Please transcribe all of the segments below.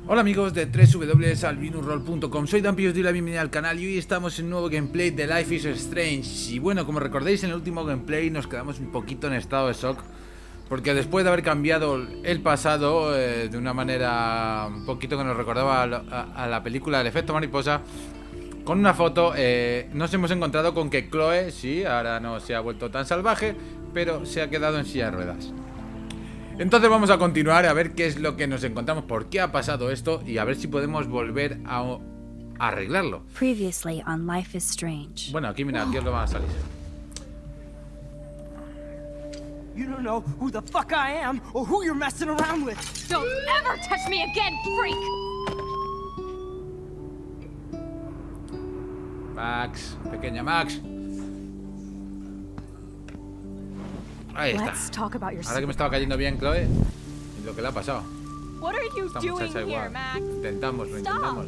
Hola amigos de www.albinusrol.com, soy Dan y os doy la bienvenida al canal y hoy estamos en un nuevo gameplay de Life is Strange. Y bueno, como recordáis, en el último gameplay nos quedamos un poquito en estado de shock, porque después de haber cambiado el pasado de una manera un poquito que nos recordaba a la película del efecto mariposa, con una foto nos hemos encontrado con que Chloe, sí, ahora no se ha vuelto tan salvaje, pero se ha quedado en silla de ruedas. Entonces vamos a continuar a ver qué es lo que nos encontramos, por qué ha pasado esto y a ver si podemos volver a arreglarlo. Previously on Life is Strange. Bueno, aquí mira, aquí os lo van a salir. You don't know who the fuck I am or who you're messing around with. Don't ever touch me again, freak! Max, pequeña Max. Ahí está. Let's talk about your Ahora que me estaba cayendo bien Chloe y lo que le ha pasado. What are you Esta doing muchacha here, igual. Max? Intentamos, lo intentamos.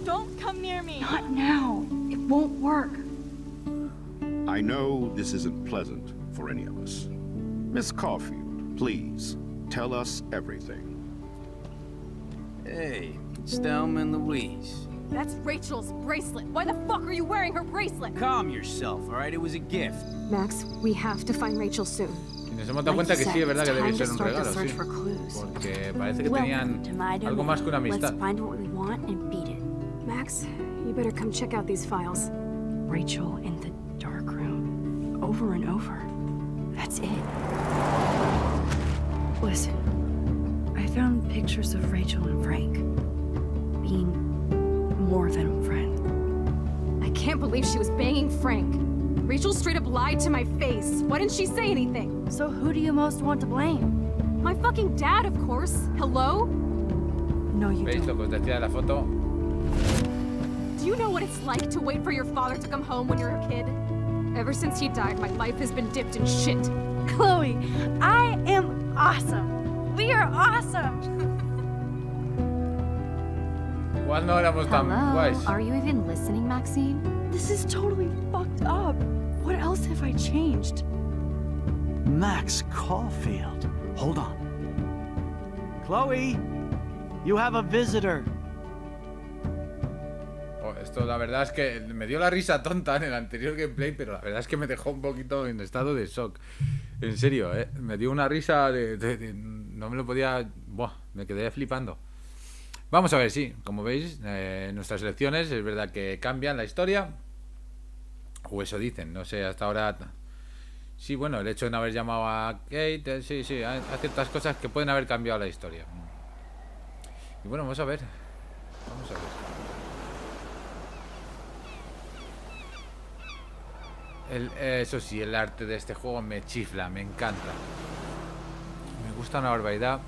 Don't come near me. Not now. It won't work. I know this isn't pleasant for any of us. Miss Caulfield, please, tell us everything. Hey, it's Thelma and Louise. That's Rachel's bracelet. Why the fuck are you wearing her bracelet? Calm yourself, all right? It was a gift. Max, we have to find Rachel soon. Y nos hemos dado cuenta que sí, es verdad que debía ser un regalo, sí. Porque parece que tenían algo más que una amistad. Let's find what we want and beat it. Max, you better come check out these files. Rachel in the dark room. Over and over. That's it. Listen, I found pictures of Rachel and Frank being more than a friend. I can't believe she was banging Frank. Rachel straight up lied to my face. Why didn't she say anything? So who do you most want to blame? My fucking dad, of course. Hello? No, you ¿Veis lo don't. que os decía de la foto? Do you know what it's like to wait for your father to come home when you're a kid? Ever since he died, my life has been dipped in shit. Chloe, I am awesome. We are awesome. Igual no éramos tan guays. Are you even listening, Maxine? This is totally fucked up. What else have I changed? Max Caulfield. Hold on. Chloe, you have a visitor. Oh, esto la verdad es que me dio la risa tonta en el anterior gameplay, pero la verdad es que me dejó un poquito en estado de shock. En serio, me dio una risa no me lo podía... Buah, me quedé flipando. Vamos a ver, sí, como veis, nuestras elecciones es verdad que cambian la historia. O eso dicen, no sé, hasta ahora... Sí, bueno, el hecho de no haber llamado a Kate, sí, hay ciertas cosas que pueden haber cambiado la historia. Y bueno, vamos a ver. Vamos a ver. Eso sí, el arte de este juego me chifla, me encanta. Me gusta una barbaridad.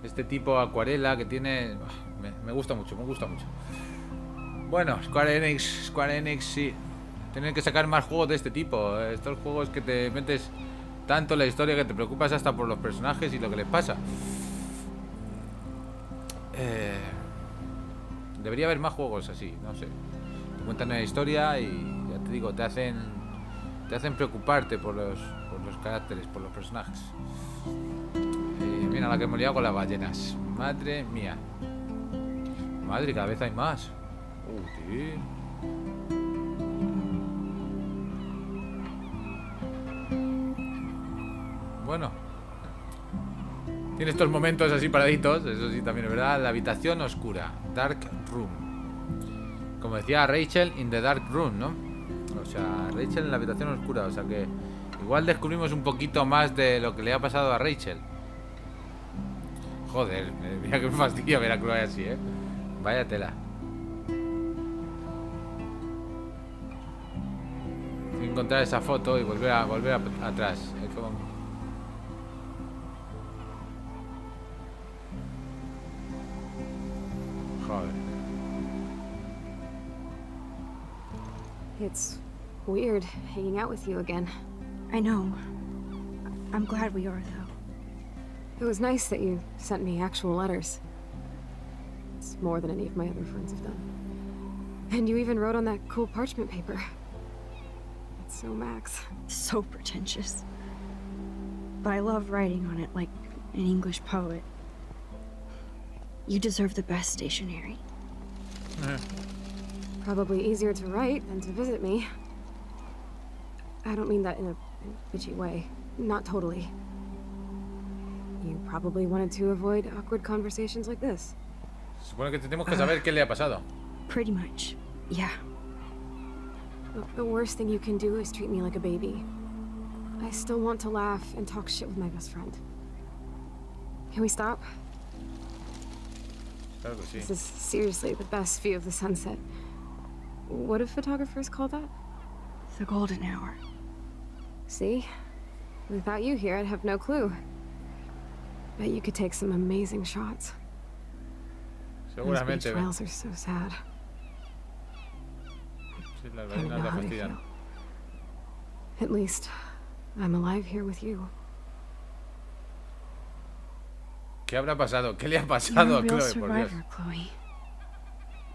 Este tipo acuarela que tiene... Me gusta mucho, me gusta mucho. Bueno, Square Enix, sí. Tienen que sacar más juegos de este tipo. Estos juegos que te metes tanto en la historia que te preocupas hasta por los personajes y lo que les pasa. Debería haber más juegos así, no sé. Te cuentan una historia y ya te digo, te hacen preocuparte por los caracteres, por los personajes. Mira la que hemos liado con las ballenas. Madre mía. Madre, cada vez hay más. Tío. Bueno. Tiene estos momentos así paraditos. Eso sí, también es verdad. La habitación oscura. Dark room. Como decía Rachel, in the dark room, ¿no? O sea, Rachel en la habitación oscura. O sea que igual descubrimos un poquito más de lo que le ha pasado a Rachel. Joder, mira que me fastidia ver a Chloe así, Vaya tela. Tengo que encontrar esa foto y volver atrás. Es como... Joder. It's weird hanging out with you again. I know. I'm glad we are, though. It was nice that you sent me actual letters. It's more than any of my other friends have done. And you even wrote on that cool parchment paper. So, Max. So pretentious. But I love writing on it like an English poet. You deserve the best stationery. Probably easier to write than to visit me. I don't mean that in a bitchy way. Not totally. You probably wanted to avoid awkward conversations like this. Supone que tenemos que saber qué le ha pasado. Pretty much, yeah. The worst thing you can do is treat me like a baby. I still want to laugh and talk shit with my best friend. Can we stop? Claro que sí. This is seriously the best view of the sunset. What do photographers call that? The golden hour. See? Without you here, I'd have no clue. Bet you could take some amazing shots. Those beach Seguramente. trails are so sad. Sí, las I don't gallinas know la how they fastidian. feel. At least, I'm alive here with you. ¿Qué habrá pasado? ¿Qué le ha You're pasado a a real Chloe, por Dios? survivor, Chloe.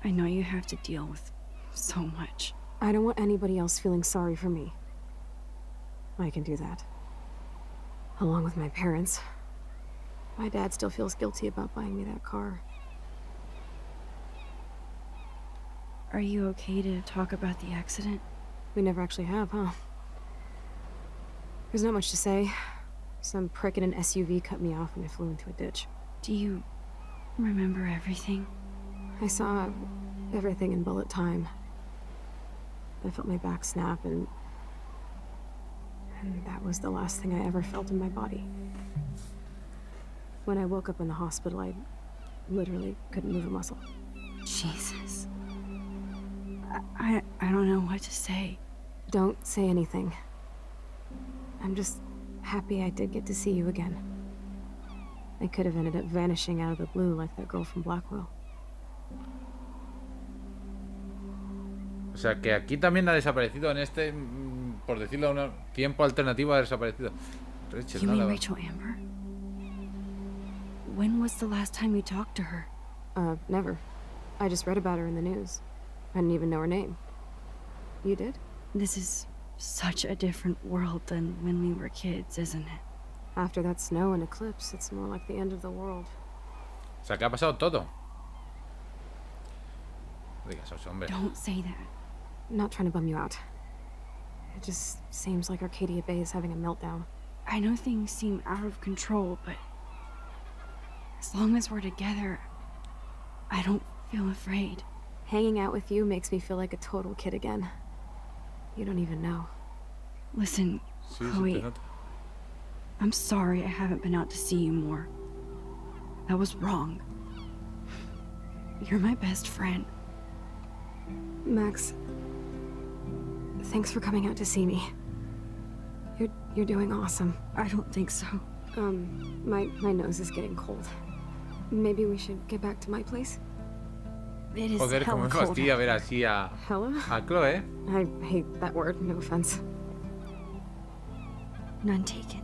I know you have to deal with so much. I don't want anybody else feeling sorry for me. I can do that. Along with my parents. My dad still feels guilty about buying me that car. Are you okay to talk about the accident? We never actually have, huh? There's not much to say. Some prick in an SUV cut me off and I flew into a ditch. Do you remember everything? I saw everything in bullet time. I felt my back snap and that was the last thing I ever felt in my body. When I woke up in the hospital, I literally couldn't move a muscle. Jesus. I don't know what to say. Don't say anything. I'm just happy I did get to see you again. I could have ended up vanishing out of the blue like that girl from Blackwell. O sea, que aquí también ha desaparecido en este, por decirlo, un tiempo alternativo ha desaparecido. Rachel, You no mean la- Rachel Amber? When was the last time you talked to her? Never. I just read about her in the news. I didn't even know her name. You did? This is such a different world than when we were kids, isn't it? After that snow and eclipse, it's more like the end of the world. O sea, que ha pasado todo. No digas eso, hombre. Don't say that. I'm not trying to bum you out. It just seems like Arcadia Bay is having a meltdown. I know things seem out of control, but as long as we're together, I don't feel afraid. Hanging out with you makes me feel like a total kid again. You don't even know. Listen, Sí, sí, te Chloe, noto. I'm sorry I haven't been out to see you more. That was wrong. You're my best friend. Max, thanks for coming out to see me. You're doing awesome. I don't think so. My nose is getting cold. Maybe we should get back to my place? It is Joder, como hella me cold. fastidia ver así a Hella? Chloe. I hate that word, no offense. None taken.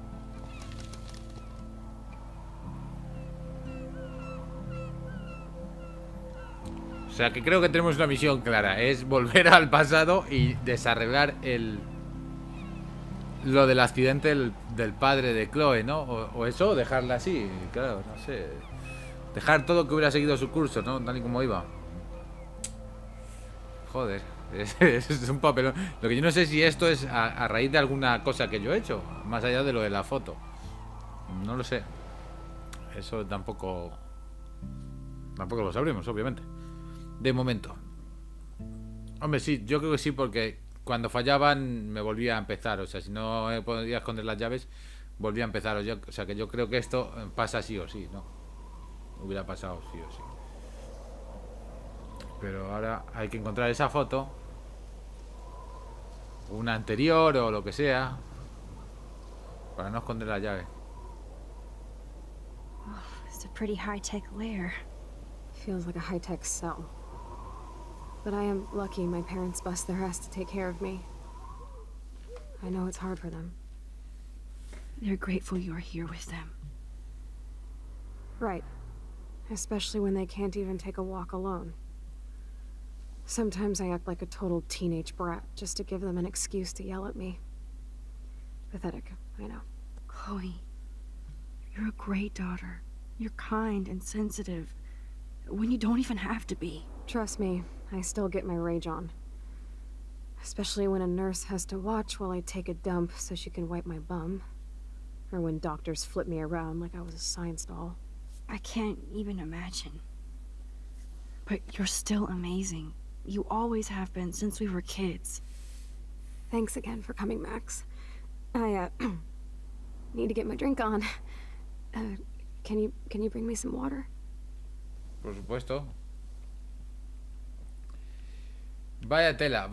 O sea, que creo que tenemos una misión clara. Es volver al pasado y desarreglar lo del accidente del padre de Chloe, ¿no? O eso, o dejarla así. Claro, no sé. Dejar todo que hubiera seguido su curso, ¿no? Tal y como iba. Joder. Es un papelón. Lo que yo no sé si esto es a raíz de alguna cosa que yo he hecho. Más allá de lo de la foto. No lo sé. Eso tampoco lo sabremos, obviamente. De momento. Hombre, sí, yo creo que sí, porque cuando fallaban me volvía a empezar. O sea, si no podía esconder las llaves, volvía a empezar. O sea, que yo creo que esto pasa sí o sí, ¿no? Hubiera pasado sí o sí. Pero ahora hay que encontrar esa foto. Una anterior o lo que sea. Para no esconder la llave. It's a pretty high-tech lair. Feels like a high-tech cell. But I am lucky my parents bust their ass to take care of me. I know it's hard for them. They're grateful you're here with them. Right. Especially when they can't even take a walk alone. Sometimes I act like a total teenage brat just to give them an excuse to yell at me. Pathetic, I know. Chloe, you're a great daughter. You're kind and sensitive when you don't even have to be. Trust me, I still get my rage on. Especially when a nurse has to watch while I take a dump so she can wipe my bum. Or when doctors flip me around like I was a science doll. I can't even imagine. But you're still amazing. You always have been since we were kids. Thanks again for coming, Max. I, need to get my drink on. Can you bring me some water? Por supuesto. Vaya tela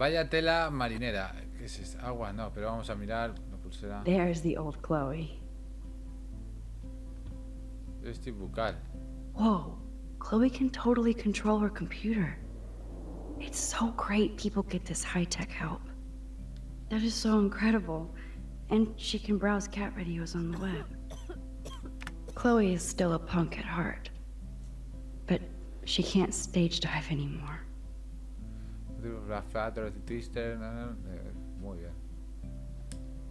marinera. ¿Qué es esto? Agua, no, pero vamos a mirar la pulsera. There's the old Chloe. Este bucal. Whoa, Chloe can totally control her computer. It's so great people get this high-tech help. That is so incredible. And she can browse cat videos on the web. Chloe is still a punk at heart. But she can't stage dive anymore. Muy bien.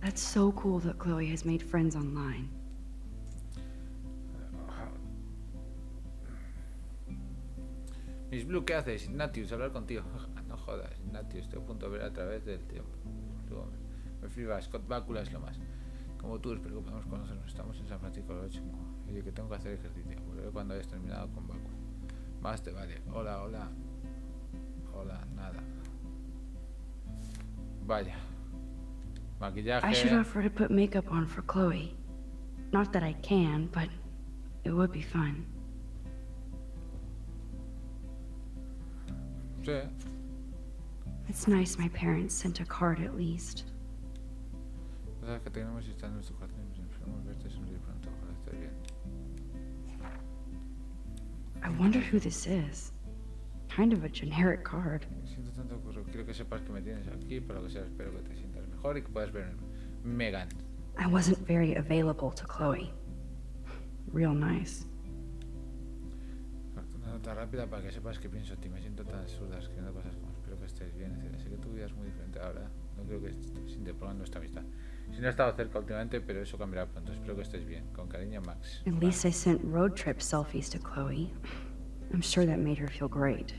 That's so cool that Chloe has made friends online. Miss Blue, ¿qué haces? Ignatius, hablar contigo. No jodas, Ignatius, estoy a punto de ver a través del tiempo. Luego me flipa, Scott Bakula es lo más. Como tú, espero que podamos conocernos. Estamos en San Francisco del 8. Oye, que tengo que hacer ejercicio. Volveré cuando hayas terminado con Baku. Más te vale. Hola, hola. Hola, nada. Vaya. Maquillaje. I should offer to put makeup on for Chloe. Not that I can, but it would be fun. Sí. It's nice my parents sent a card at least. Sabes que tenemos y está en nuestro jardín. Esperamos verte sonreír pronto. Ojalá estés bien. I wonder who this is. Kind of a generic card. Siento tanto curro. Quiero que sepas que me tienes aquí. Por lo que sea, espero que te sientas mejor y que puedas ver Megan. I wasn't very available to Chloe. Real nice. Una nota rápida para que sepas que pienso en ti. Me siento tan absurda escribiendo cosas como espero que estés bien, etc. Sé que tu vida es muy diferente ahora. No creo que se interponga nuestra amistad. Si no he estado cerca últimamente, pero eso cambiará pronto. Espero que estés bien. Con cariño, Max. At least I sent road trip selfies to Chloe. I'm sure that made her feel great.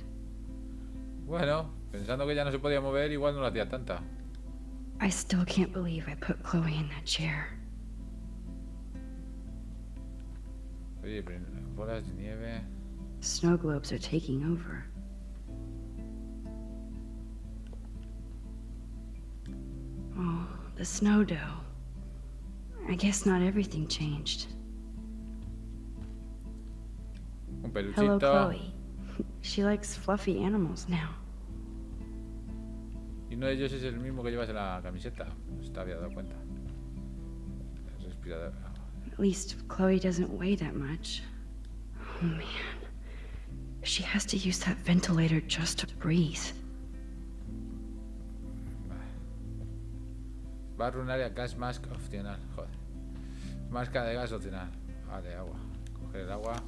Bueno, pensando que ya no se podía mover, igual no la hacía tanta. I still can't believe I put Chloe in that chair. Oye, pero bolas de nieve. Snow globes are taking over. Oh, the snow dough. I guess not everything changed. Un peluchito. Hello, Chloe. She likes fluffy animals now. Y uno de ellos es el mismo que llevas en la camiseta. No se te había dado cuenta. El respirador. At least Chloe doesn't weigh that much. Oh man. She has to use that ventilator just to breathe. Va a arruinar el gas mask opcional. Joder. Máscara de gas opcional. Vale, agua. Coger el agua.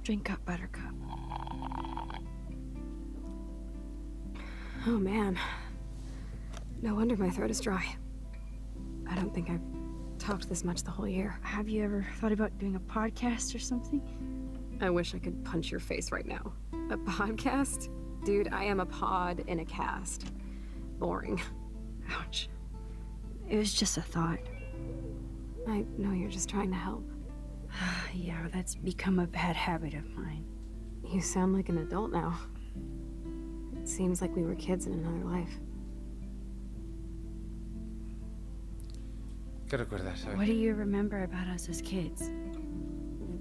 Drink up, Buttercup. Oh man. No wonder my throat is dry. I don't think I've talked this much the whole year. Have you ever thought about doing a podcast or something? I wish I could punch your face right now. A podcast? Dude, I am a pod in a cast. Boring. Ouch. It was just a thought. I know you're just trying to help. Yeah, that's become a bad habit of mine. You sound like an adult now. It seems like we were kids in another life. ¿Qué recuerdas? A ver. What do you remember about us as kids?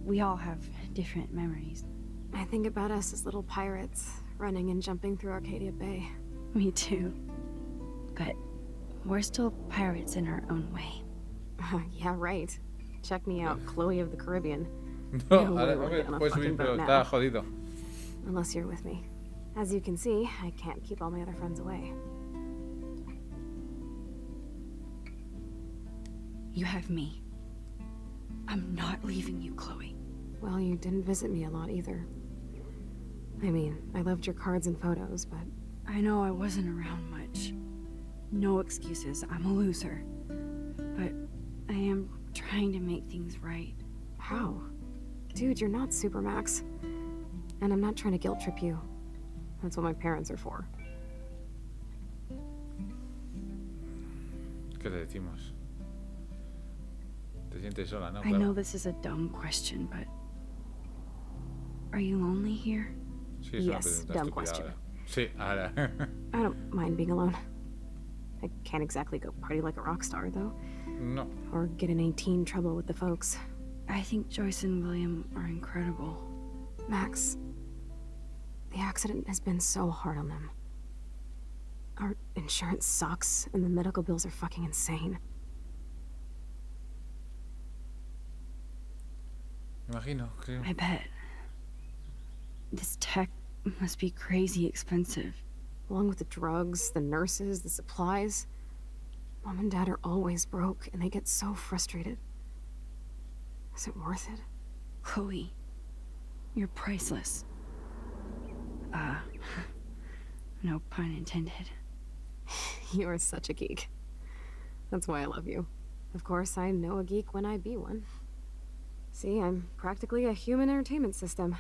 We all have different memories. I think about us as little pirates, running and jumping through Arcadia Bay. Me too. But we're still pirates in our own way. Yeah, right. Check me out, Chloe of the Caribbean. No, No, ahora we won't get on a puedes fucking subir, pero boat está now. jodido. Unless you're with me. As you can see, I can't keep all my other friends away. You have me. I'm not leaving you, Chloe. Well, you didn't visit me a lot either. I mean, I loved your cards and photos, but... I know I wasn't around much. No excuses, I'm a loser. But I am trying to make things right. How? Dude, you're not Supermax. And I'm not trying to guilt trip you. That's what my parents are for. ¿Qué le decimos? Te sientes sola, ¿no? I know this is a dumb question, but... Are you lonely here? Sí, es una Yes, pregunta dumb estúpida question. ahora. Sí, ahora. I don't mind being alone. I can't exactly go party like a rock star, though. No. Or get in any teen trouble with the folks. I think Joyce and William are incredible. Max, the accident has been so hard on them. Our insurance sucks, and the medical bills are fucking insane. Imagino, creo. I bet. This tech must be crazy expensive. Along with the drugs, the nurses, the supplies. Mom and Dad are always broke, and they get so frustrated. Is it worth it? Chloe, you're priceless. No pun intended. You are such a geek. That's why I love you. Of course, I know a geek when I be one. See, I'm practically a human entertainment system.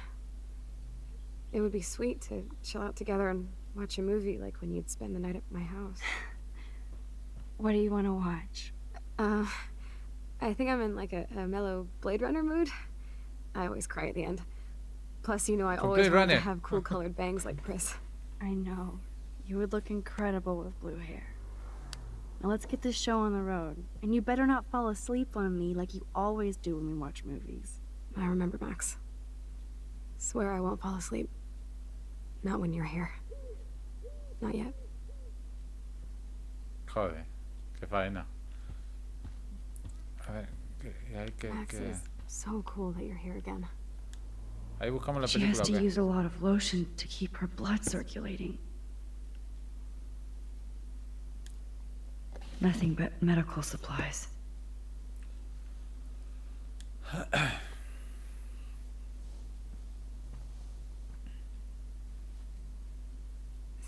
It would be sweet to chill out together and watch a movie like when you'd spend the night at my house. What do you want to watch? I think I'm in like a mellow Blade Runner mood. I always cry at the end. Plus, you know I From always Blade want to Runner. have cool colored bangs like Chris. I know. You would look incredible with blue hair. Now let's get this show on the road. And you better not fall asleep on me like you always do when we watch movies. I remember, Max. Swear I won't fall asleep. Not when you're here. Not yet. Joder, qué faena. A ver, Max is so cool that you're here again. Ahí buscamos la She has película. to ¿O qué? use a lot of lotion to keep her blood circulating. Nothing but medical supplies.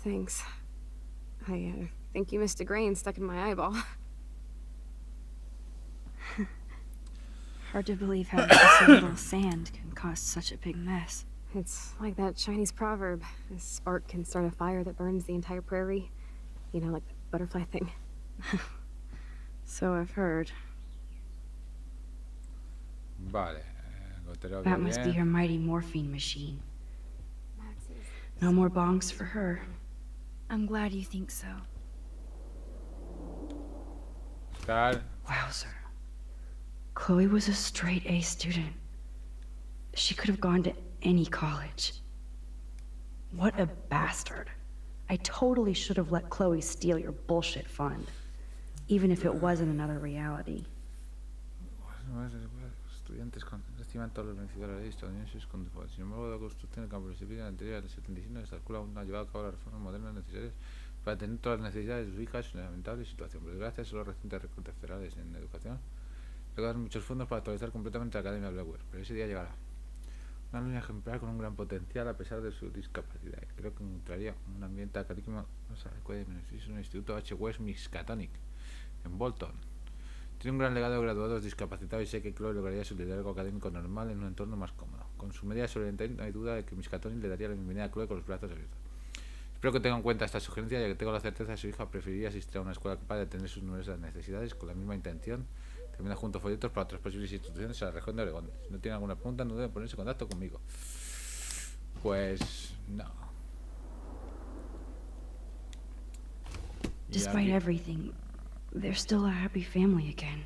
Thanks. I think you missed a grain stuck in my eyeball. Hard to believe how just a little sand can cause such a big mess. It's like that Chinese proverb. A spark can start a fire that burns the entire prairie. You know, like the butterfly thing. So I've heard. Vale. Gotero That must be bien. her mighty morphine machine. Max is No more bongs for her. I'm glad you think so. Oscar. Wowzer. Chloe was a straight A student. She could have gone to any college. What a bastard. I totally should have let Chloe steal your bullshit fund. Even if it wasn't another reality. Estudiantes estiman todos los beneficios de la ley estadounidenses con default. Sin embargo, la construcción del campo de disciplina anterior al 75 se calcula aún no ha llevado a cabo las reformas modernas necesarias para atender todas las necesidades de sus hijas en una lamentable situación. Por desgracia, solo los recientes recortes federales en educación recaudan muchos fondos para actualizar completamente la Academia Blackwood, pero ese día llegará. Una alumna ejemplar con un gran potencial a pesar de su discapacidad. Creo que encontraría un ambiente académico más adecuado y beneficioso en el Instituto H. West Miskatonic, en Bolton. Tiene un gran legado de graduados discapacitados y sé que Chloe lograría su liderazgo académico normal en un entorno más cómodo. Con su medida sobre el no hay duda de que Miskatonic le daría la bienvenida a Chloe con los brazos abiertos. Espero que tenga en cuenta esta sugerencia, ya que tengo la certeza de que su hija preferiría asistir a una escuela capaz de atender sus numerosas necesidades con la misma intención. Termina junto folletos para otras posibles instituciones en la región de Oregón. Si no tiene alguna pregunta, no deben ponerse en contacto conmigo. Pues no. Despite everything, they're still a happy family again.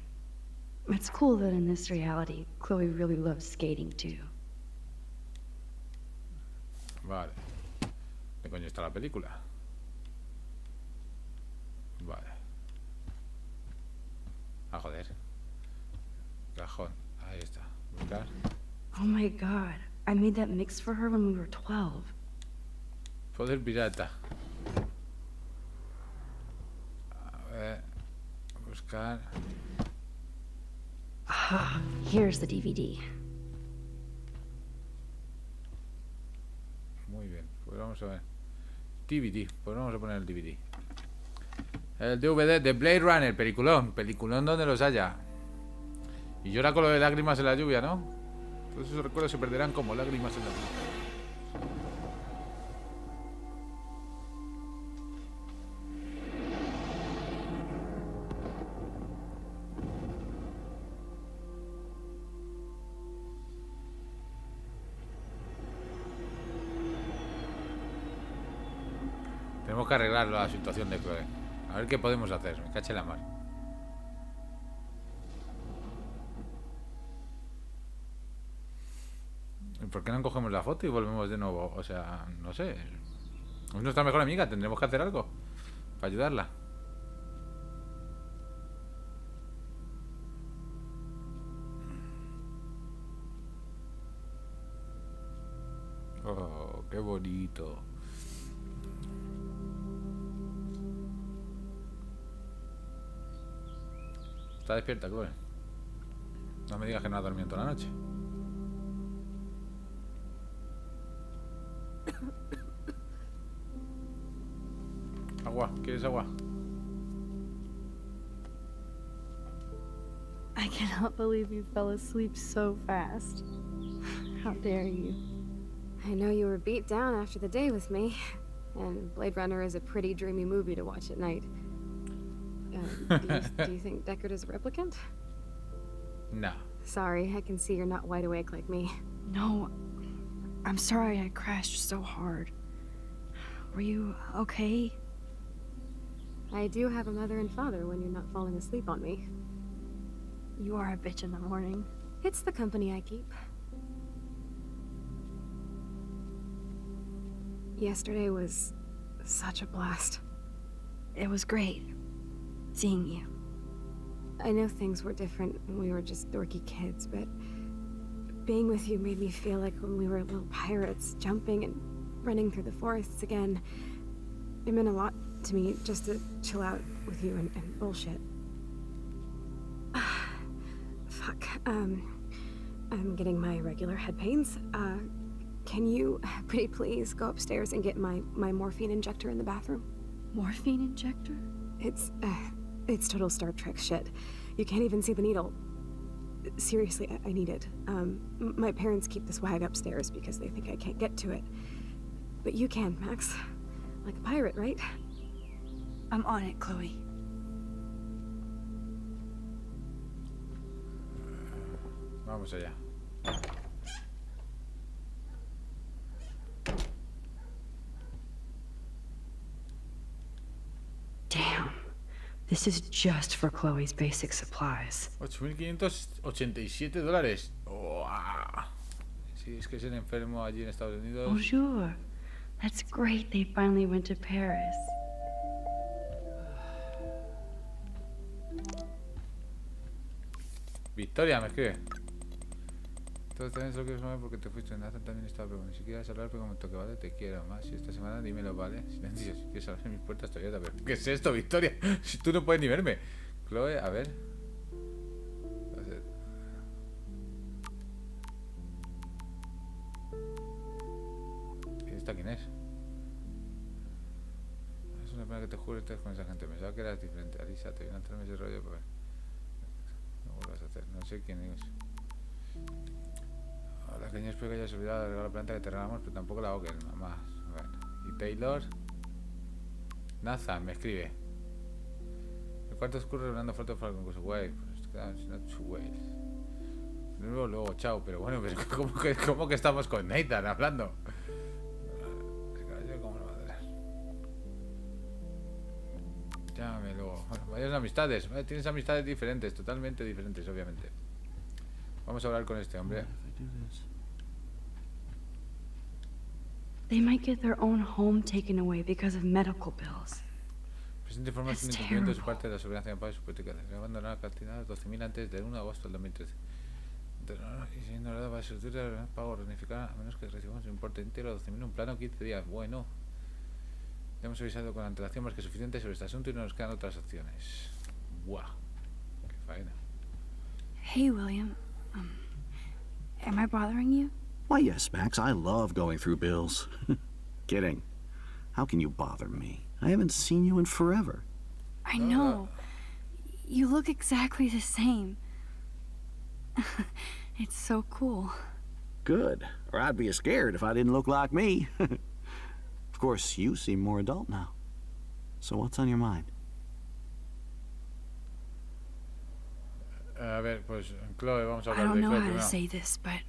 It's cool that in this reality, Chloe really loves skating too. Vale. ¿Qué coño está la película? Vale. Ah, joder. Cajón. Ahí está. Buscar. Oh my god, I made that mix for her when we were 12. Poder pirata. A ver. Buscar. Ah, here's the DVD. Muy bien. bien. Pues vamos a ver. DVD, pues vamos a poner el DVD. El DVD de Blade Runner, peliculón. Peliculón donde los haya. Y llora con lo de lágrimas en la lluvia, ¿no? Todos esos recuerdos se perderán como lágrimas en la lluvia. Tenemos que arreglar la situación de Chloe. A ver qué podemos hacer. Me caché la mar. ¿Y por qué no cogemos la foto y volvemos de nuevo? O sea, no sé. Es nuestra mejor amiga. Tendremos que hacer algo para ayudarla. Oh, qué bonito. Está despierta, Chloe. No me digas que no ha dormido toda la noche. Agua, ¿quieres agua? I cannot believe you fell asleep so fast. How dare you? I know you were beat down after the day with me, and Blade Runner is a pretty dreamy movie to watch at night. Do you think Deckard is a replicant? No. Sorry, I can see you're not wide awake like me. No, I'm sorry I crashed so hard. Were you okay? I do have a mother and father when you're not falling asleep on me. You are a bitch in the morning. It's the company I keep. Yesterday was such a blast. It was great seeing you. I know things were different when we were just dorky kids, but being with you made me feel like when we were little pirates, jumping and running through the forests again. It meant a lot to me just to chill out with you and bullshit. Fuck. I'm getting my regular head pains. Can you, pretty please, go upstairs and get my morphine injector in the bathroom? Morphine injector? It's total Star Trek shit. You can't even see the needle. Seriously, I need it. My parents keep the swag upstairs because they think I can't get to it. But you can, Max. Like a pirate, right? I'm on it, Chloe. Vamos allá. Damn. This is just for Chloe's basic supplies. $8.587. ¡Wow! Sí, es que es el enfermo allí en Estados Unidos. Bonjour. That's great they finally went to Paris. Victoria me escribe. Todos también solo quiero saber porque te fuiste. Nathan también está, pero ni siquiera hablar, pero como toque, ¿vale? Te quiero más. Y esta semana dímelo, ¿vale? Silencio, si quieres abrir mis puertas, Toyota. Pero ¿qué es esto, Victoria? Si tú no puedes ni verme. Chloe, a ver. ¿Esta quién es? Es una pena que te juro que estés con esa gente. Pensaba que eras diferente. Alisa, te voy a entrarme ese rollo, pero no vuelvas a hacer. No sé quién es. Ahora que yo espero que hayas olvidado de regalar la planta que te regalamos, pero tampoco la boques, mamá. Bueno. Y Taylor. Nathan me escribe. El cuarto oscuro revelando fotos para el concurso. Guay, pues quedamos not too well. Luego, chao. Pero bueno, pero ¿cómo que estamos con Nathan hablando? ¿Cómo lo va a hacer? Llámame luego. Bueno, varias amistades. Tienes amistades diferentes, totalmente diferentes, obviamente. Vamos a hablar con este hombre. They might get their own home taken away because of medical bills. Presente informa un incumplimiento de su parte de la soberanía de pago y su política. Se abandonó la cantidad de 12.000 antes del 1 de agosto del 2013. Y siendo ignorado para su pago reunificar a menos que recibamos un importe entero de 12.000 en un plano 15 días. Bueno. Ya hemos avisado con antelación más que suficiente sobre este asunto y no nos quedan otras opciones. Buah. Qué faena. Hey, William. Am I bothering you? Why, yes, Max. I love going through bills. Kidding. How can you bother me? I haven't seen you in forever. I know. You look exactly the same. It's so cool. Good. Or I'd be scared if I didn't look like me. Of course, you seem more adult now. So what's on your mind? A ver, pues, Chloe, vamos a I hablar don't de know Chloe how to primero. say this, but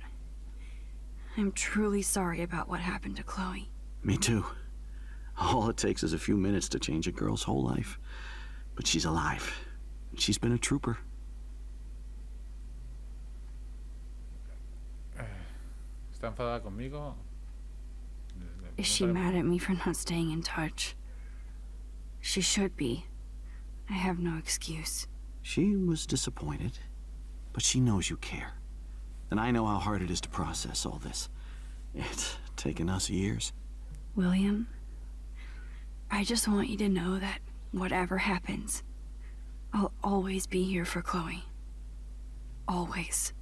I'm truly sorry about what happened to Chloe. Me too. All it takes is a few minutes to change a girl's whole life. But she's alive. She's been a trooper. ¿Está enfadada conmigo? Is she mad at me for not staying in touch? She should be. I have no excuse. She was disappointed, but she knows you care. And I know how hard it is to process all this. It's taken us years. William, I just want you to know that whatever happens, I'll always be here for Chloe. Always.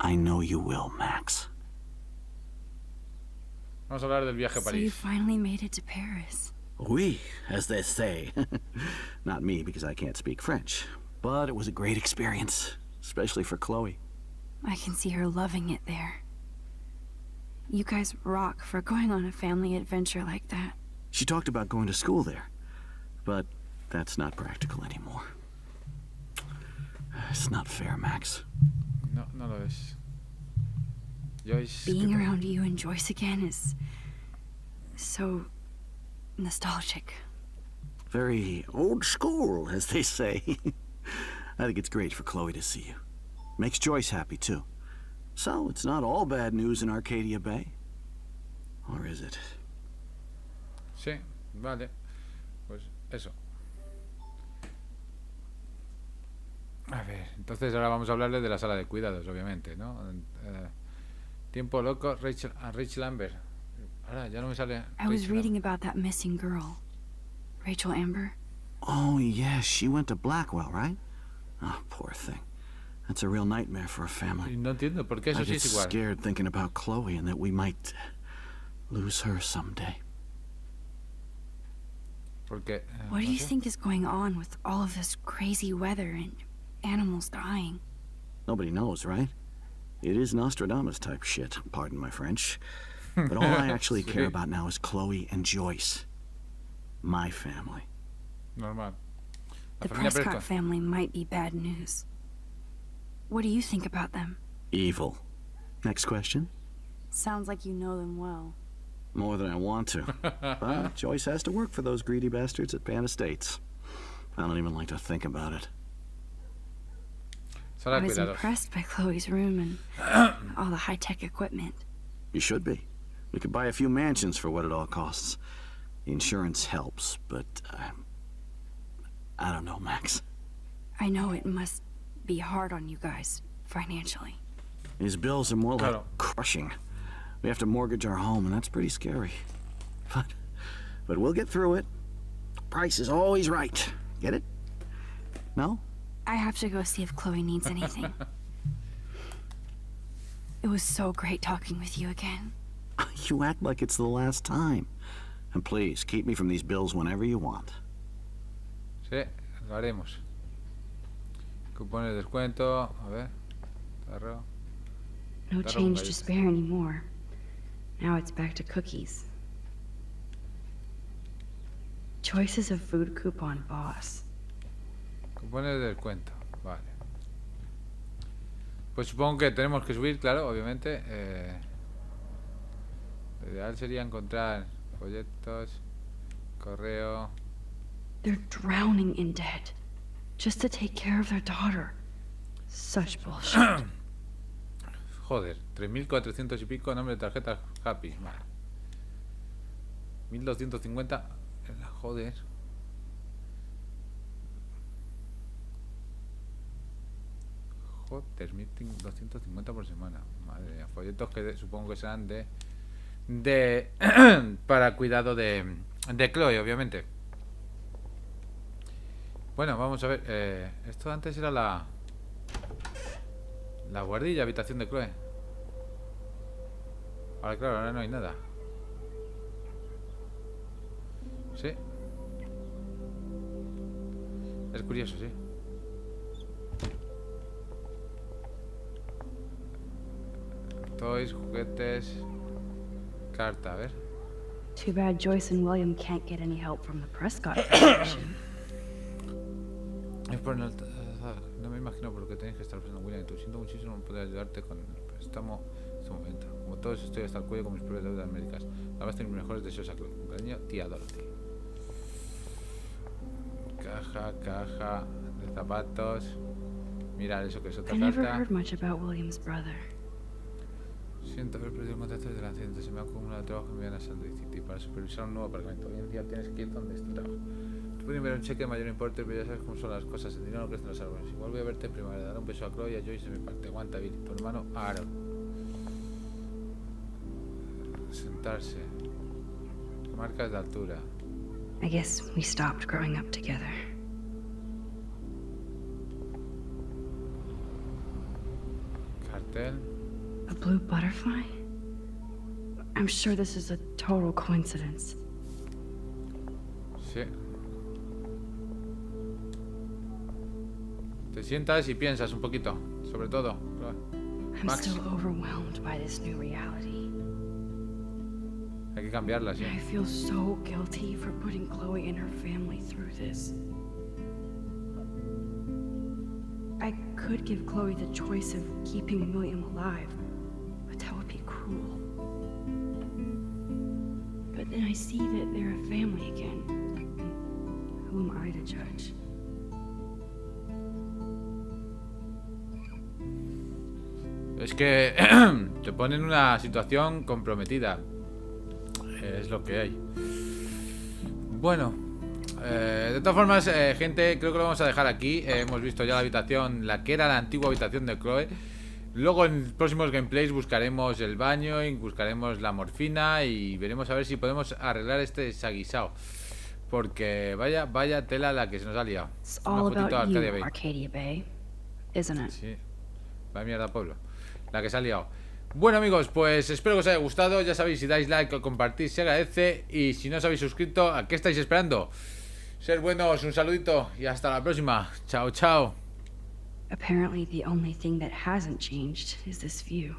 I know you will, Max. Vamos a hablar del viaje a So you París. finally made it to Paris. Oui, as they say. Not me, because I can't speak French. But it was a great experience, especially for Chloe. I can see her loving it there. You guys rock for going on a family adventure like that. She talked about going to school there, but that's not practical anymore. It's not fair, Max. No, no lo es. Joyce, Being ¿qué tal? around you and Joyce again is so nostalgic. Very old school, as they say. I think it's great for Chloe to see you. Makes Joyce happy, too. So, it's not all bad news in Arcadia Bay. Or is it? Sí, vale. Pues eso. A ver, entonces ahora vamos a hablarle de la sala de cuidados, obviamente, ¿no? Tiempo loco, Rachel Amber. Ahora ya no me sale. I was Rachel reading about that missing girl, Rachel Amber. Oh, yes, she went to Blackwell, right? Oh, poor thing. That's a real nightmare for a Y family. no entiendo por qué I eso sí get es igual. scared thinking about Chloe and that we might lose her someday. Porque. What do no you sé. think is going on with all of this crazy weather and animals dying? Nobody knows, right? It is Nostradamus type shit, pardon my French. But all I actually care Sí. about now is Chloe and Joyce. My family. Normal. La The familia Prescott Prescott. family might be bad news. What do you think about them? Evil. Next question? Sounds like you know them well. More than I want to. But Joyce has to work for those greedy bastards at Pan Estates. I don't even like to think about it. Sala I de was cuidados. impressed by Chloe's room and all the high-tech equipment. You should be. We could buy a few mansions for what it all costs. The insurance helps, but I don't know, Max. I know it must be hard on you guys, financially. These bills are more like Claro. crushing. We have to mortgage our home, and that's pretty scary. But we'll get through it. Price is always right. Get it? No? I have to go see if Chloe needs anything. It was so great talking with you again. You act like it's the last time. And please, keep me from these bills whenever you want. Sí, lo haremos. Cupones de descuento. A ver. Tarro. No That'll change wait. to spare anymore. Now it's back to cookies. Choices of food coupon boss. Cupones de descuento. Vale. Pues supongo que tenemos que subir, claro, obviamente. Lo ideal sería encontrar folletos, correo. They're drowning in debt just to take care of their daughter. Such bullshit. Joder, 3.400 y pico, nombre de tarjeta Happy. Vale. 1.250. Joder. Joder, 1.250 por semana. Madre mía. Folletos que supongo que serán de para cuidado de Chloe, obviamente. Bueno, vamos a ver. Esto antes era la guardilla, habitación de Chloe. Ahora, claro, ahora no hay nada. Sí. Es curioso, sí. Toys, juguetes, carta, a ver. Too bad Joyce and William can't get any help from the Prescott Foundation. Es por no me imagino por lo que tenéis que estar pensando, William. Tú siento muchísimo no poder ayudarte con el préstamo en este momento. Como todos estoy hasta el cuello con mis propias deudas médicas. Ahora vas a tener mis mejores deseos a Chloe. Con cariño, tía Dorothy. Caja de zapatos. Mirad eso que es otra I never carta. heard much about William's brother. Siento haber perdido el contacto desde el accidente. Se me ha acumulado trabajo que me envían a Salt Lake City para supervisar un nuevo aparcamiento. Hoy en día tienes que ir donde esté el trabajo. Tú puedes enviar un cheque de mayor importe, pero ya sabes cómo son las cosas. El dinero no crece en los árboles. Igual voy a verte en primavera. Dar un beso a Chloe y a Joyce de mi parte. Aguanta, Billy. Tu hermano Aaron. Sentarse. Marcas de altura. I guess we stopped growing up together. Cartel. A blue butterfly? I'm sure this is a total coincidence. Sí. Te sientas y piensas un poquito, sobre todo. I'm still overwhelmed by this new reality. Hay que cambiarla, sí. I feel so guilty for putting Chloe and her family through this. I could give Chloe the choice of keeping William alive, but that would be cruel. But then I see that they're a family again. And who am I to judge? Es que te pone en una situación comprometida. Es lo que hay. Bueno, de todas formas, gente, creo que lo vamos a dejar aquí. Hemos visto ya la habitación, la que era la antigua habitación de Chloe. Luego en próximos gameplays buscaremos el baño y buscaremos la morfina y veremos a ver si podemos arreglar este desaguisado. Porque vaya tela la que se nos ha liado. It's Una all fotito de about you, Arcadia Bay. Arcadia Bay, isn't it? Sí, vaya mierda pueblo, la que se ha liado. Bueno amigos, pues espero que os haya gustado. Ya sabéis, si dais like o compartís se agradece. Y si no os habéis suscrito, ¿a qué estáis esperando? Ser buenos, un saludito y hasta la próxima. Chao, chao. Apparently the only thing that hasn't changed is this view.